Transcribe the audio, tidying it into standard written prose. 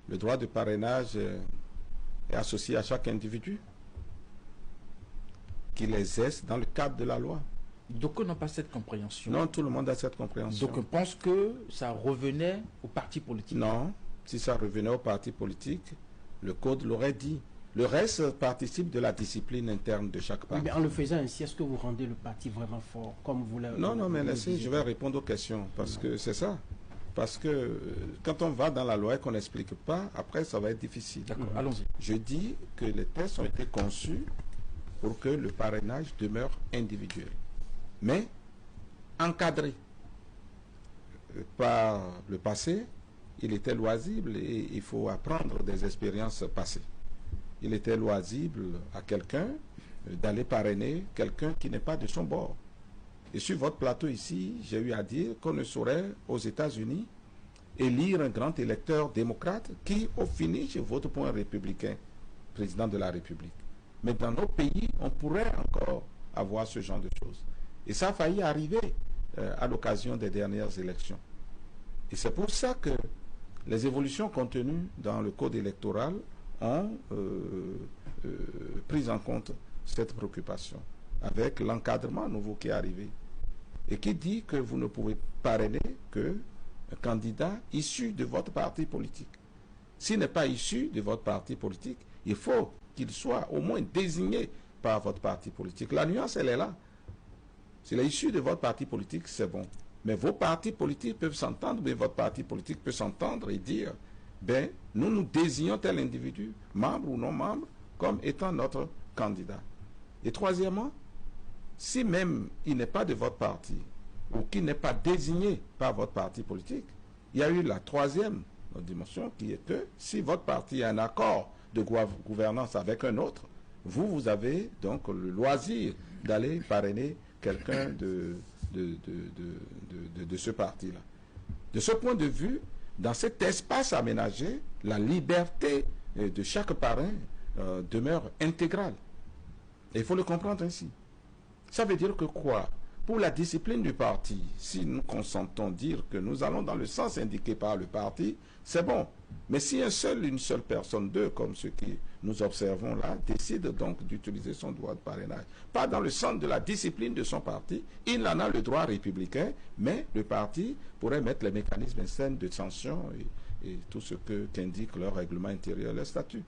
Le droit de parrainage est associé à chaque individu qui l'exerce dans le cadre de la loi. Donc on n'a pas cette compréhension. Non, tout le monde a cette compréhension. Donc on pense que ça revenait aux partis politiques. Non, si ça revenait aux partis politiques, le code l'aurait dit. Le reste participe de la discipline interne de chaque parti. Mais en le faisant ainsi, est-ce que vous rendez le parti vraiment fort, comme vous l'avez... Non, mais laissez, je vais répondre aux questions, parce que c'est ça. Parce que quand on va dans la loi et qu'on n'explique pas, après ça va être difficile. D'accord, allons-y. Je dis que les tests ont été conçus pour que le parrainage demeure individuel, mais encadré. Par le passé, il était loisible et il faut apprendre des expériences passées. Il était loisible à quelqu'un d'aller parrainer quelqu'un qui n'est pas de son bord. Et sur votre plateau ici, j'ai eu à dire qu'on ne saurait aux États-Unis élire un grand électeur démocrate qui, au finish, vote pour un républicain, président de la République. Mais dans nos pays, on pourrait encore avoir ce genre de choses. Et ça a failli arriver à l'occasion des dernières élections. Et c'est pour ça que les évolutions contenues dans le code électoral ont pris en compte cette préoccupation, avec l'encadrement nouveau qui est arrivé, et qui dit que vous ne pouvez parrainer qu'un candidat issu de votre parti politique. S'il n'est pas issu de votre parti politique, il faut qu'il soit au moins désigné par votre parti politique. La nuance, elle est là. S'il est issu de votre parti politique, c'est bon. Mais vos partis politiques peuvent s'entendre, mais votre parti politique peut s'entendre et dire, ben, nous désignons tel individu, membre ou non membre, comme étant notre candidat. Et troisièmement, si même il n'est pas de votre parti, ou qu'il n'est pas désigné par votre parti politique, il y a eu la troisième dimension qui est que si votre parti a un accord de gouvernance avec un autre, vous avez donc le loisir d'aller parrainer quelqu'un de ce parti-là. De ce point de vue, dans cet espace aménagé, la liberté de chaque parrain demeure intégrale. Et il faut le comprendre ainsi. Ça veut dire que quoi? Pour la discipline du parti, si nous consentons dire que nous allons dans le sens indiqué par le parti, c'est bon. Mais si une seule personne, deux, comme ceux que nous observons là, décide donc d'utiliser son droit de parrainage, pas dans le sens de la discipline de son parti, il en a le droit républicain, mais le parti pourrait mettre les mécanismes sains de sanction et tout ce qu'indique leur règlement intérieur, leur statut.